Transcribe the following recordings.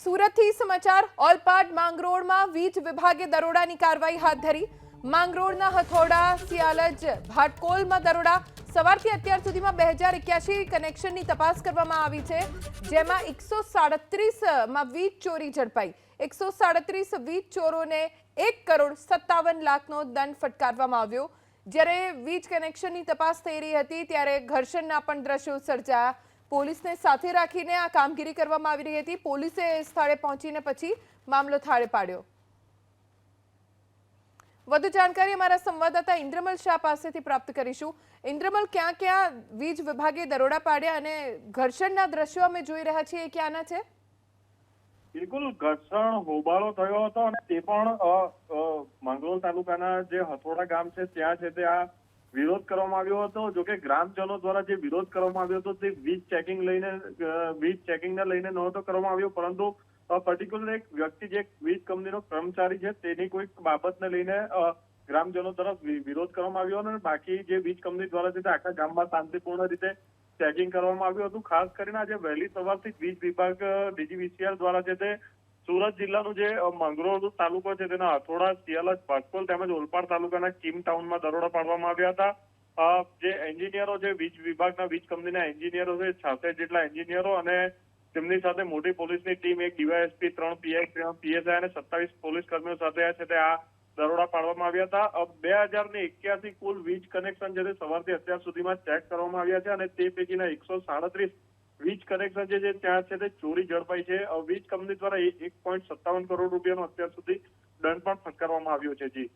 સુરતથી સમાચાર ઓલપાડ માંગરોળમાં વીજ વિભાગે દરોડાની કાર્યવાહી હાથ ધરી। માંગરોળના હથોડા સિયાલજ ભાટકોલમાં દરોડા। સવારથી અત્યાર સુધીમાં 2081 કનેક્શનની તપાસ કરવામાં આવી છે, જેમાં 137 માં વીજ ચોરી ઝડપાઈ। 137 વીજ ચોરોને 1,57 લાખનો દંડ ફટકારવામાં આવ્યો। જ્યારે વીજ કનેક્શનની તપાસ થઈ રહી હતી ત્યારે ઘર્ષણના પણ દ્રશ્યો સર્જાયા। પોલીસને સાથે રાખીને આ કામગીરી કરવામાં આવી રહી હતી। પોલીસે સ્થળે પહોંચીને પછી મામલો થાળે પાડ્યો। વધુ જાણકારી અમારા સંવાદદાતા ઇન્દ્રમલ શાહ પાસેથી પ્રાપ્ત કરીશું। ઇન્દ્રમલ, ક્યાં ક્યાં વીજ વિભાગે દરોડા પાડ્યા અને ઘર્ષણના દ્રશ્યો અમે જોઈ રહ્યા છીએ, ક્યાંના છે? બિલકુલ, ઘર્ષણ હોબાળો થયો હતો અને તે પણ માંગરોળ તાલુકાના જે હથોડા ગામ છે ત્યાં છે તે આ વિરોધ કરવામાં આવ્યો હતો। જો કે ગ્રામજનો દ્વારા જે વિરોધ કરવામાં આવ્યો હતો તે વીજ ચેકિંગને લઈને નહોતો કરવામાં આવ્યો, પરંતુ પર્ટિક્યુલર એક વ્યક્તિ જે વીજ કંપનીનો કર્મચારી છે તેની કોઈ બાબતને લઈને ગ્રામજનો તરફ વિરોધ કરવામાં આવ્યો અને બાકી જે વીજ કંપની દ્વારા છે તે આખા ગામમાં શાંતિપૂર્ણ રીતે ચેકિંગ કરવામાં આવ્યું હતું। ખાસ કરીને આજે વહેલી સવારથી વીજ વિભાગ ડીજીવીસીએલ દ્વારા છે તે સુરત જિલ્લાનું જે માંગરોળ તાલુકો છે તેના હથોડા સિયાલજ ભાટકોલ તેમજ ઓલપાડ તાલુકાના કીમ ટાઉનમાં દરોડા પાડવામાં આવ્યા હતા। જે એન્જિનિયરો છે વીજ વિભાગના વીજ કંપનીના એન્જિનિયરો છે 66 જેટલા એન્જિનિયરો અને તેમની સાથે મોટી પોલીસની ટીમ, એક ડીવાયએસપી, 3 પીઆઈ, 3 પીએસઆઈ અને 27 પોલીસ કર્મીઓ સાથે છે તે આ દરોડા પાડવામાં આવ્યા હતા। 2081 કુલ વીજ કનેક્શન છે તે સવારથી અત્યાર સુધીમાં ચેક કરવામાં આવ્યા છે અને તે પૈકીના 137 વીજ કનેક્શન છે જે ત્યાં છે તે ચોરી ઝડપાઈ છે। વીજ કંપની દ્વારા 1.57 કરોડ રૂપિયાનો અત્યાર સુધી દંડ પણ ફટકારવામાં આવ્યો છે। જી,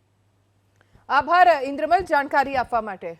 આભાર ઇન્દ્રમલ જાણકારી આપવા માટે।